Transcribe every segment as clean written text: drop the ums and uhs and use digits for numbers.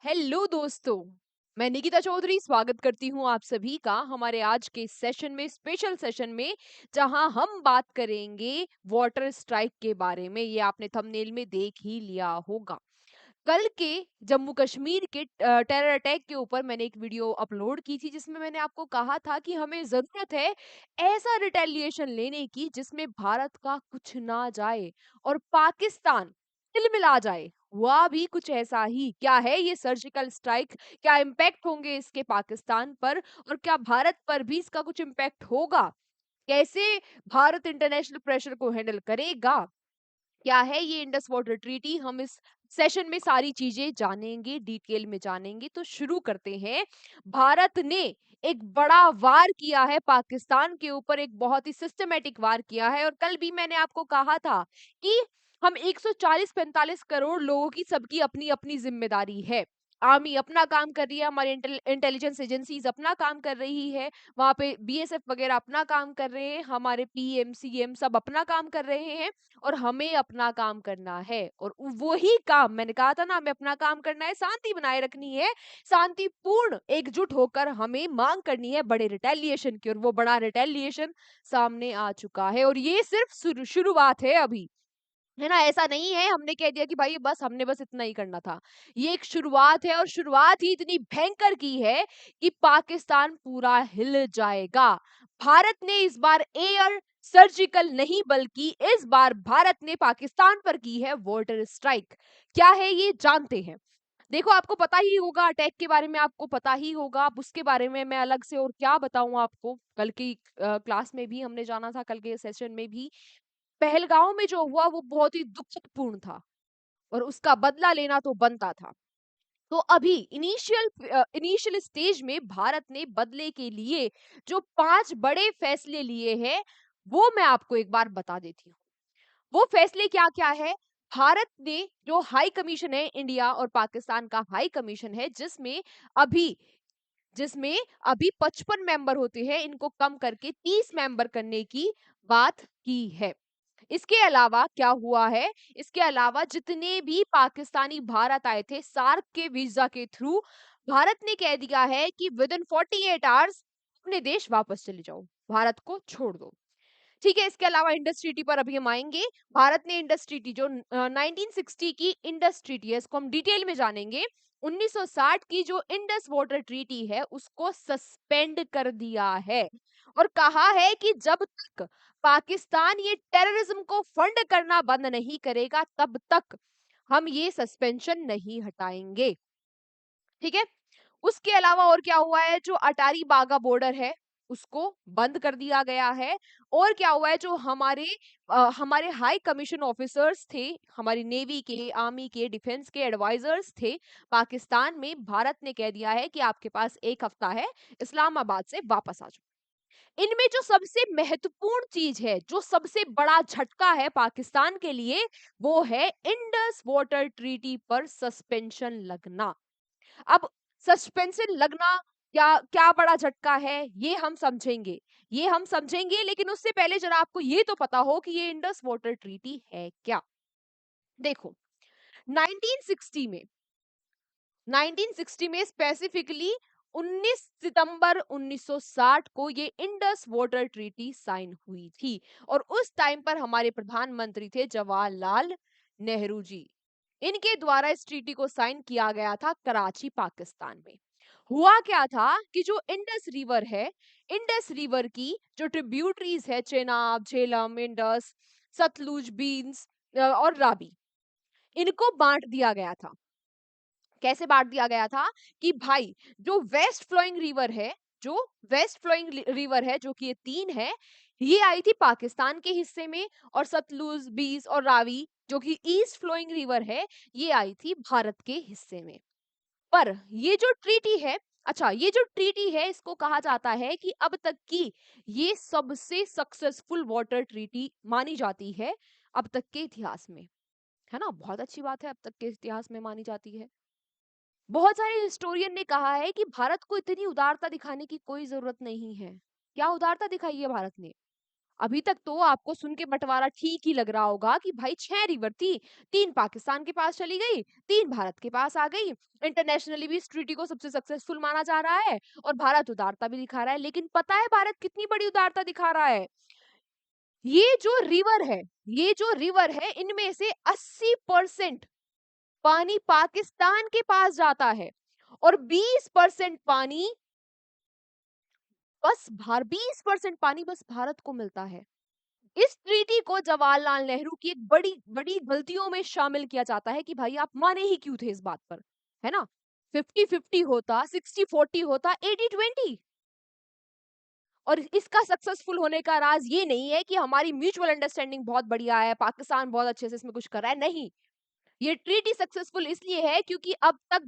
Hello दोस्तों, मैं निकिता चौधरी स्वागत करती हूँ आप सभी का हमारे आज के सेशन में, स्पेशल सेशन में, जहां हम बात करेंगे वाटर स्ट्राइक के बारे में। ये आपने थंबनेल में देख ही लिया होगा। कल के जम्मू कश्मीर के टेरर अटैक के ऊपर मैंने एक वीडियो अपलोड की थी जिसमें मैंने आपको कहा था कि हमें जरूरत है ऐसा रिटेलिएशन लेने की जिसमें भारत का कुछ ना जाए और पाकिस्तान तिलमिला जाए। हुआ भी कुछ ऐसा ही। क्या है ये सर्जिकल स्ट्राइक? क्या इम्पैक्ट होंगे इसके पाकिस्तान पर और क्या भारत पर भी इसका कुछ इम्पैक्ट होगा? कैसे भारत इंटरनेशनल प्रेशर को हैंडल करेगा? क्या है ये इंडस वाटर ट्रीटी? हम इस सेशन में सारी चीजें जानेंगे, डिटेल में जानेंगे। तो शुरू करते हैं। भारत ने एक बड़ा वार किया है पाकिस्तान के ऊपर, एक बहुत ही सिस्टमेटिक वार किया है। और कल भी मैंने आपको कहा था कि हम 140-45 करोड़ लोगों की सबकी अपनी अपनी जिम्मेदारी है। आर्मी अपना काम कर रही है, हमारी इंटेलिजेंस एजेंसीज अपना काम कर रही है, वहां पे बीएसएफ वगैरह अपना काम कर रहे हैं, हमारे पीएम सीएम सब अपना काम कर रहे हैं और हमें अपना काम करना है। और वही काम मैंने कहा था ना, हमें अपना काम करना है, शांति बनाए रखनी है, शांतिपूर्ण एकजुट होकर हमें मांग करनी है बड़े रिटेलिएशन की। और वो बड़ा रिटेलिएशन सामने आ चुका है और ये सिर्फ शुरुआत है अभी, है ना। ऐसा नहीं है हमने कह दिया कि भाई बस हमने बस इतना ही करना था। ये एक शुरुआत है और शुरुआत ही इतनी भयंकर की है कि पाकिस्तान पूरा हिल जाएगा। भारत ने इस बार एयर सर्जिकल नहीं बल्कि इस बार भारत ने पाकिस्तान पर की है वाटर स्ट्राइक। क्या है ये जानते हैं। देखो, आपको पता ही होगा अटैक के बारे में, आपको पता ही होगा। अब उसके बारे में मैं अलग से और क्या बताऊं आपको। कल की क्लास में भी हमने जाना था, कल के सेशन में भी पहलगांव में जो हुआ वो बहुत ही दुखदपूर्ण था और उसका बदला लेना तो बनता था। तो अभी इनिशियल स्टेज में भारत ने बदले के लिए जो 5 बड़े फैसले लिए हैं वो मैं आपको एक बार बता देती हूँ। वो फैसले क्या-क्या है? भारत ने जो हाई कमीशन है, इंडिया और पाकिस्तान का हाई कमीशन है, जिसमें अभी 55 मेंबर होते हैं, इनको कम करके 30 मेंबर करने की बात की है। इसके अलावा क्या हुआ है? इसके अलावा जितने भी पाकिस्तानी भारत आए थे सार्क के वीजा के थ्रू, भारत ने कह दिया है कि विद इन 48 आवर्स अपने देश वापस चले जाओ, भारत को छोड़ दो। ठीक है, इसके अलावा इंडस ट्रीटी पर अभी हम आएंगे। भारत ने इंडस ट्रीटी जो 1960 की इंडस ट्रीटी है, इसको हम डिटेल में जानेंगे। 1960 की जो इंडस वाटर ट्रीटी है उसको सस्पेंड कर दिया है और कहा है कि जब तक पाकिस्तान ये टेररिज्म को फंड करना बंद नहीं करेगा तब तक हम ये सस्पेंशन नहीं हटाएंगे। ठीक है। उसके अलावा और क्या हुआ है? जो अटारी बागा बॉर्डर है उसको बंद कर दिया गया है। और क्या हुआ है? जो हमारे हाई कमीशन ऑफिसर्स थे, हमारी नेवी के, आर्मी के, डिफेंस के एडवाइजर्स थे पाकिस्तान में, भारत ने कह दिया है कि आपके पास 1 हफ्ता है, इस्लामाबाद से वापस आ जाओ। इनमें जो सबसे महत्वपूर्ण चीज है, जो सबसे बड़ा झटका है पाकिस्तान के लिए, वो है इंडस वाटर ट्रीटी पर सस्पेंशन लगना। अब सस्पेंशन लगना क्या क्या बड़ा झटका है ये हम समझेंगे, लेकिन उससे पहले जरा आपको ये तो पता हो कि ये इंडस वाटर ट्रीटी है क्या। देखो, 1960 में 1960 में स्पेसिफिकली 19 सितंबर 1960 को ये इंडस वाटर ट्रीटी साइन हुई थी और उस टाइम पर हमारे प्रधानमंत्री थे जवाहरलाल नेहरू जी। इनके द्वारा इस ट्रीटी को साइन किया गया था कराची, पाकिस्तान में। हुआ क्या था कि जो इंडस रिवर है, इंडस रिवर की जो ट्रिब्यूटरीज है, चेनाब, झेलम, इंडस, सतलुज, बीन्स और रावी, इनको बांट दिया गया था। कैसे बांट दिया गया था कि भाई जो वेस्ट फ्लोइंग रिवर है, जो कि ये 3 है, ये आई थी पाकिस्तान के हिस्से में। और सतलुज, बीस और रावी जो कि ईस्ट फ्लोइंग रिवर है, ये आई थी भारत के हिस्से में। पर ये जो ट्रीटी है, अच्छा, ये जो ट्रीटी है इसको कहा जाता है कि अब तक की ये सबसे सक्सेसफुल वाटर ट्रीटी मानी जाती है अब तक के इतिहास में। है ना, बहुत अच्छी बात है, अब तक के इतिहास में मानी जाती है। बहुत सारे हिस्टोरियन ने कहा है कि भारत को इतनी उदारता दिखाने की कोई जरूरत नहीं है। क्या उदारता दिखाई है भारत ने? अभी तक तो आपको सुन के बंटवारा ठीक ही लग रहा होगा कि भाई 6 रिवर थी, 3 पाकिस्तान के पास चली गई, 3 भारत के पास आ गई। इंटरनेशनली भी इस ट्रीटी को सबसे सक्सेसफुल माना जा रहा है और भारत उदारता भी दिखा रहा है। लेकिन पता है भारत कितनी बड़ी उदारता दिखा रहा है? ये जो रिवर है, ये जो रिवर है, इनमें से 80% पानी पाकिस्तान के पास जाता है और 20% पानी 20% बस भारत को मिलता है। इस ट्रीटी को जवाहरलाल नेहरू की एक बड़ी बड़ी गलतियों में शामिल किया जाता है कि भाई आप माने ही क्यों थे इस बात पर, है ना? 50-50 होता, 60-40 होता, 80-20। और इसका सक्सेसफुल होने का राज ये नहीं है कि हमारी म्यूचुअल अंडरस्टैंडिंग बहुत बढ़िया है, पाकिस्तान बहुत अच्छे से इसमें कुछ कर रहा है, नहीं। ये ट्रीटी सक्सेसफुल इसलिए है क्योंकि अब तक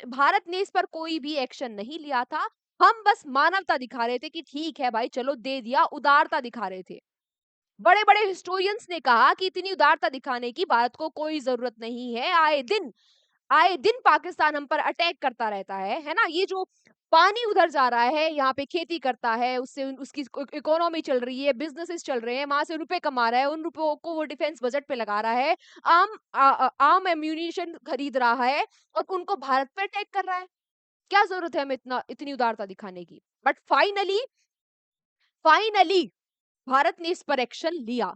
भारत ने इस पर कोई भी एक्शन नहीं लिया था। हम बस मानवता दिखा रहे थे कि ठीक है भाई चलो दे दिया, उदारता दिखा रहे थे। बड़े-बड़े हिस्टोरियंस ने कहा कि इतनी उदारता दिखाने की भारत को कोई ज़रूरत नहीं है। आए दिन पाकिस्तान हम पर अटैक करता रहता है ना? ये जो पानी उधर जा रहा है, यहाँ पे खेती करता है, उससे उसकी इकोनॉमी चल रही है, बिज़नेसेस चल रहे हैं, वहाँ से रुपए कमा रहा है, उन रुपयों को वो डिफेंस बजट पे लगा रहा है, आर्म एम्यूनिशन खरीद रहा है और उनको भारत पे अटैक कर रहा है। क्या ज़रूरत है हमें इतनी उदारता दिखाने की? बट फाइनली भारत ने इस पर एक्शन लिया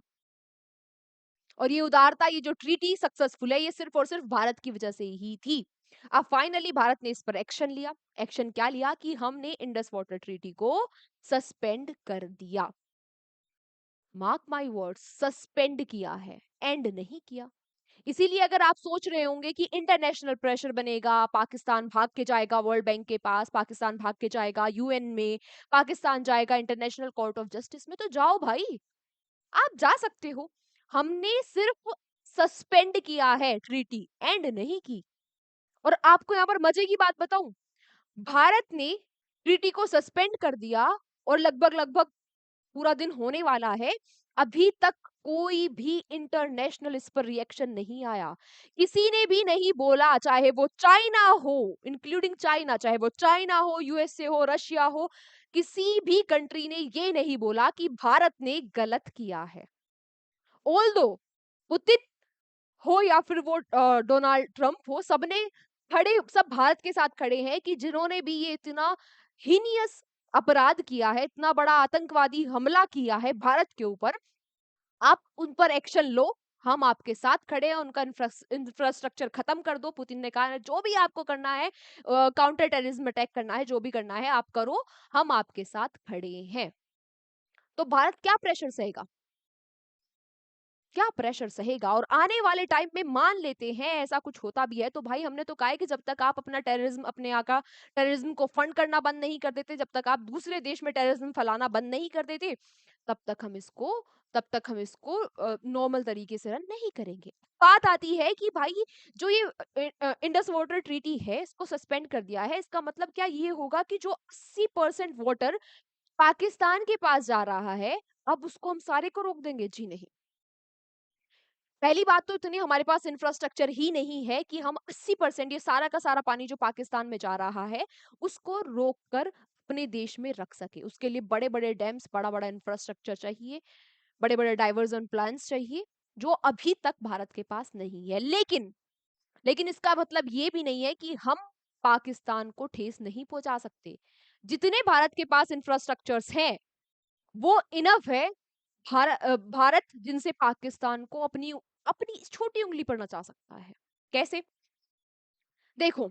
और ये उदारता, ये जो ट्रीटी सक्सेसफुल है, ये सिर्फ और सिर्फ भारत की वजह से ही थी। अब फाइनली भारत ने इस पर एक्शन लिया। एक्शन क्या लिया कि हमने इंडस वाटर ट्रीटी को सस्पेंड कर दिया। मार्क माय वर्ड्स, सस्पेंड किया है, एंड नहीं किया। इसीलिए अगर आप सोच रहे होंगे कि इंटरनेशनल प्रेशर बनेगा, पाकिस्तान भाग के जाएगा वर्ल्ड बैंक के पास, पाकिस्तान भाग के जाएगा यूएन में, पाकिस्तान जाएगा इंटरनेशनल कोर्ट ऑफ जस्टिस में, तो जाओ भाई, आप जा सकते हो। हमने सिर्फ सस्पेंड किया है ट्रीटी, एंड नहीं की। और आपको यहाँ पर मजे की बात बताऊं, भारत ने ट्रीटी को सस्पेंड कर दिया और लगभग लगभग पूरा दिन होने वाला है, अभी तक कोई भी इंटरनेशनल इस पर रिएक्शन नहीं आया। किसी ने भी नहीं बोला, चाहे वो चाइना हो, इंक्लूडिंग चाइना, चाहे वो चाइना हो, यूएसए हो, रशिया हो, किसी भी कंट्री ने ये नहीं बोला कि भारत ने गलत किया है। ऑल्दो पुतिन हो या फिर वो डोनाल्ड ट्रंप हो, सब भारत के साथ खड़े हैं कि जिन्होंने भी ये इतना हीनियस अपराध किया है, इतना बड़ा आतंकवादी हमला किया है भारत के ऊपर, आप उन पर एक्शन लो। हम आपके साथ खड़े हैं, उनका इंफ्रास्ट्रक्चर खत्म कर दो। पुतिन ने कहा है जो भी आपको करना है, काउंटर टेररिज्म अटैक करना है, जो भी करना है आप करो, हम आपके साथ खड़े हैं। तो भारत क्या प्रेशर सहेगा? क्या प्रेशर सहेगा? और आने वाले टाइम में मान लेते हैं ऐसा कुछ होता भी है, तो भाई हमने तो कहा है कि जब तक आप अपना टेररिज्म, अपने यहाँ का टेररिज्म को फंड करना बंद नहीं कर देते, जब तक आप दूसरे देश में टेररिज्म फैलाना बंद नहीं कर देते, तब तक हम इसको तब तक हम इसको नॉर्मल तरीके से रन नहीं करेंगे। बात आती है कि भाई जो ये इंडस वाटर ट्रीटी है, इसको सस्पेंड कर दिया है, इसका मतलब क्या ये होगा कि जो 80% वाटर पाकिस्तान के पास जा रहा है, अब उसको हम सारे को रोक देंगे? जी नहीं। पहली बात तो इतनी हमारे पास इंफ्रास्ट्रक्चर ही नहीं है कि हम 80% ये सारा का सारा पानी जो पाकिस्तान में जा रहा है, उसको रोक कर अपने देश में रख सके। उसके लिए बड़े-बड़े डैम्स, बड़ा-बड़ा इंफ्रास्ट्रक्चर चाहिए, बड़े-बड़े डाइवर्जन प्लान्स चाहिए, जो अभी तक भारत के पास नहीं है। लेकिन इसका मतलब ये भी नहीं है कि हम पाकिस्तान को ठेस नहीं पहुंचा सकते। जितने भारत के पास इंफ्रास्ट्रक्चर्स हैं, वो इनफ है। भारत जिनसे पाकिस्तान को अपनी अपनी छोटी उंगली पर नचा सकता है। कैसे? देखो,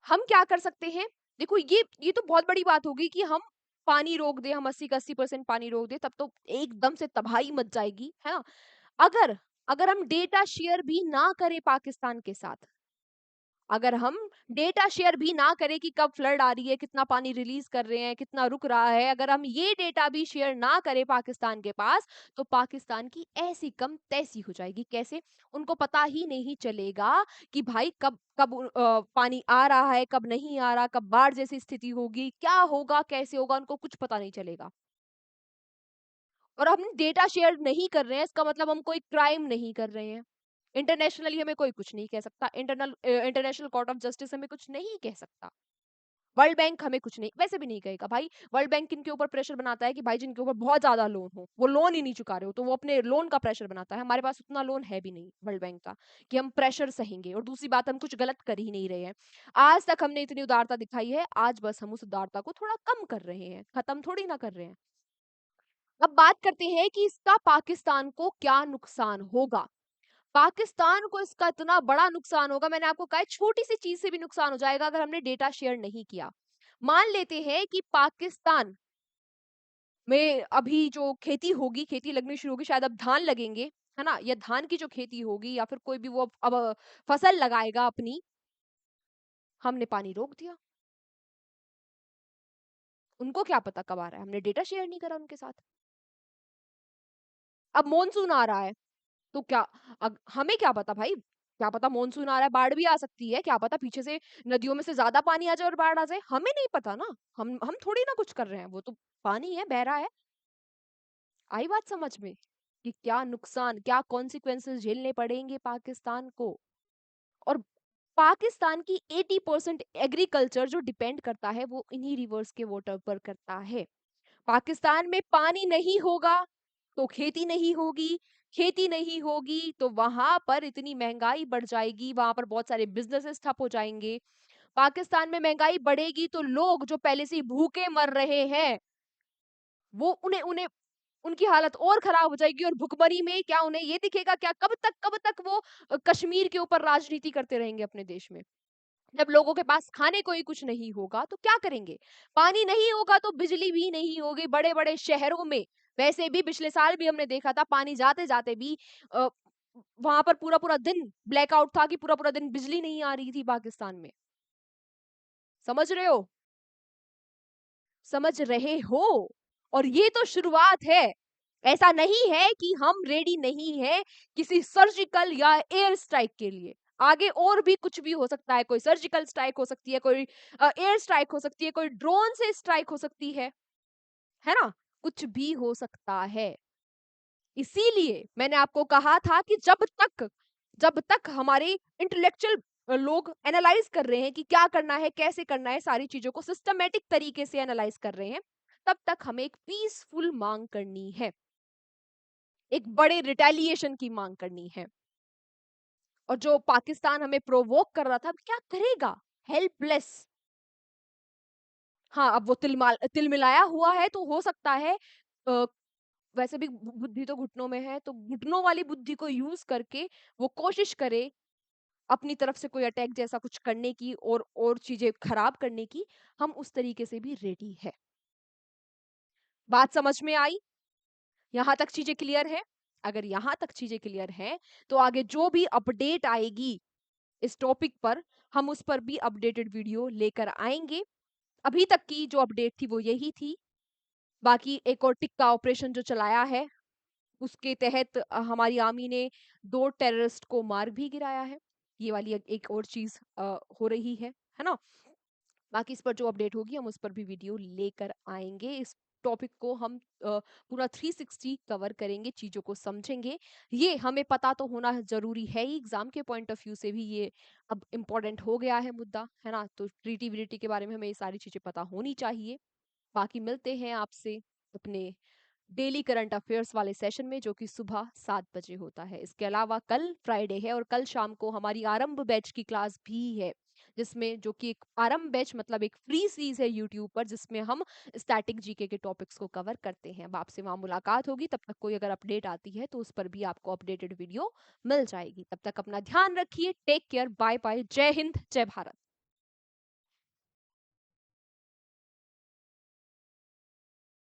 हम क्या कर सकते हैं? देखो, ये तो बहुत बड़ी बात होगी कि हम पानी रोक दें, हम 80 का 80% पानी रोक दें, तब तो एकदम से तबाही मच जाएगी, है ना? अगर अगर हम डेटा शेयर भी ना करें पाकिस्तान के साथ, अगर हम डेटा शेयर भी ना करें कि कब फ्लड आ रही है, कितना पानी रिलीज कर रहे हैं, कितना रुक रहा है, अगर हम ये डेटा भी शेयर ना करें पाकिस्तान के पास, तो पाकिस्तान की ऐसी कम तैसी हो जाएगी। कैसे? उनको पता ही नहीं चलेगा कि भाई कब कब पानी आ रहा है, कब नहीं आ रहा, कब बाढ़ जैसी स्थिति होगी, क्या होगा, कैसे होगा, उनको कुछ पता नहीं चलेगा। और हम डेटा शेयर नहीं कर रहे हैं, इसका मतलब हम कोई क्राइम नहीं कर रहे हैं। इंटरनेशनली हमें कोई कुछ नहीं कह सकता, इंटरनेशनल कोर्ट ऑफ जस्टिस हमें कुछ नहीं कह सकता। वर्ल्ड बैंक हमें कुछ नहीं, वैसे भी नहीं कहेगा भाई। वर्ल्ड बैंक किनके ऊपर प्रेशर बनाता है कि भाई जिनके ऊपर बहुत ज्यादा लोन हो, वो लोन ही नहीं चुका रहे हो, तो वो अपने लोन का प्रेशर बनाता है। हमारे पास उतना लोन है भी नहीं वर्ल्ड बैंक का कि हम प्रेशर सहेंगे। और दूसरी बात, हम कुछ गलत कर ही नहीं रहे हैं। आज तक हमने इतनी उदारता दिखाई है, आज बस हम उस उदारता को थोड़ा कम कर रहे हैं, खत्म थोड़ी ना कर रहे हैं। अब बात करते हैं कि इसका पाकिस्तान को क्या नुकसान होगा। पाकिस्तान को इसका इतना बड़ा नुकसान होगा, मैंने आपको कहा है, छोटी सी चीज से भी नुकसान हो जाएगा अगर हमने डेटा शेयर नहीं किया। मान लेते हैं कि पाकिस्तान में अभी जो खेती होगी, खेती लगनी शुरू होगी, शायद अब धान लगेंगे, है ना? या धान की जो खेती होगी या फिर कोई भी वो अब फसल लगाएगा अपनी, हमने पानी रोक दिया। उनको क्या पता कब आ रहा है? हमने डेटा शेयर नहीं करा उनके साथ। अब मॉनसून आ रहा है, तो क्या हमें क्या पता भाई? क्या पता मॉनसून आ रहा है, बाढ़ भी आ सकती है, क्या पता पीछे से नदियों में से ज्यादा पानी आ जाए और बाढ़ आ जाए, हमें नहीं पता ना। हम थोड़ी ना कुछ कर रहे हैं, वो तो पानी है, बह रहा है। आई बात समझ में कि क्या नुकसान, क्या कॉन्सिक्वेंसेस झेलने पड़ेंगे पाकिस्तान को। और पाकिस्तान की 80% एग्रीकल्चर जो डिपेंड करता है वो इन्हीं रिवर्स के वाटर पर करता है। पाकिस्तान में पानी नहीं होगा तो खेती नहीं होगी, खेती नहीं होगी तो वहां पर इतनी महंगाई बढ़ जाएगी, वहां पर बहुत सारे बिजनेसेस ठप हो जाएंगे। पाकिस्तान में महंगाई बढ़ेगी तो लोग जो पहले से ही भूखे मर रहे हैं, वो उन्हें उन्हें उनकी हालत और खराब हो जाएगी। और भुखमरी में क्या उन्हें ये दिखेगा क्या, कब तक वो कश्मीर के ऊपर राजनीति करते रहेंगे अपने देश में? जब लोगों के पास खाने को ही कुछ नहीं होगा तो क्या करेंगे? पानी नहीं होगा तो बिजली भी नहीं होगी। बड़े बड़े शहरों में वैसे भी पिछले साल भी हमने देखा था, पानी जाते जाते भी वहां पर पूरा पूरा दिन ब्लैकआउट था, कि पूरा पूरा दिन बिजली नहीं आ रही थी पाकिस्तान में। समझ रहे हो? समझ रहे हो? और ये तो शुरुआत है। ऐसा नहीं है कि हम रेडी नहीं है किसी सर्जिकल या एयर स्ट्राइक के लिए। आगे और भी कुछ भी हो सकता है, कोई सर्जिकल स्ट्राइक हो सकती है, कोई एयर स्ट्राइक हो सकती है, कोई ड्रोन से स्ट्राइक हो सकती है ना? कुछ भी हो सकता है। इसीलिए मैंने आपको कहा था कि जब तक हमारे इंटेलेक्चुअल लोग एनालाइज कर रहे हैं कि क्या करना है, कैसे करना है, सारी चीजों को सिस्टमेटिक तरीके से एनालाइज कर रहे हैं, तब तक हमें एक पीसफुल मांग करनी है, एक बड़े रिटेलिएशन की मांग करनी है। और जो पाकिस्तान हमें प्रोवोक कर रहा था, अब क्या करेगा? हेल्पलेस। हाँ, अब वो तिलमिलाया हुआ है तो हो सकता है अ, वैसे भी बुद्धि तो घुटनों में है, तो घुटनों वाली बुद्धि को यूज करके वो कोशिश करे अपनी तरफ से कोई अटैक जैसा कुछ करने की और चीजें खराब करने की। हम उस तरीके से भी रेडी है। बात समझ में आई? यहाँ तक चीजें क्लियर है? अगर यहाँ तक चीजें क्लियर हैं तो आगे जो भी अपडेट आएगी इस टॉपिक पर, हम उस पर भी अपडेटेड वीडियो लेकर आएंगे। अभी तक की जो अपडेट थी वो यही थी। बाकी एक और टिक्का ऑपरेशन जो चलाया है, उसके तहत हमारी आर्मी ने 2 टेररिस्ट को मार भी गिराया है। ये वाली एक और चीज हो रही है ना? बाकी इस पर जो अपडेट होगी हम उस पर भी वीडियो लेकर आएंगे। इस टॉपिक को हम पूरा 360 कवर करेंगे, चीजों को समझेंगे। ये हमें पता तो होना जरूरी है ही, एग्जाम के पॉइंट ऑफ व्यू से भी ये अब इम्पोर्टेंट हो गया है मुद्दा, है ना? तो क्रिएटिविटी के बारे में हमें ये सारी चीजें पता होनी चाहिए। बाकी मिलते हैं आपसे अपने डेली करंट अफेयर्स वाले सेशन में, जो कि सुबह 7 बजे होता है। इसके अलावा कल फ्राइडे है और कल शाम को हमारी आरंभ बैच की क्लास भी है, जिसमें जो कि एक आरंभ बैच मतलब एक फ्री सीरीज है यूट्यूब पर, जिसमें हम स्टैटिक जीके के टॉपिक्स को कवर करते हैं। अब आपसे वहां मुलाकात होगी, तब तक कोई अगर अपडेट आती है तो उस पर भी आपको अपडेटेड वीडियो मिल जाएगी। तब तक अपना ध्यान रखिए, टेक केयर, बाय बाय, जय हिंद, जय भारत।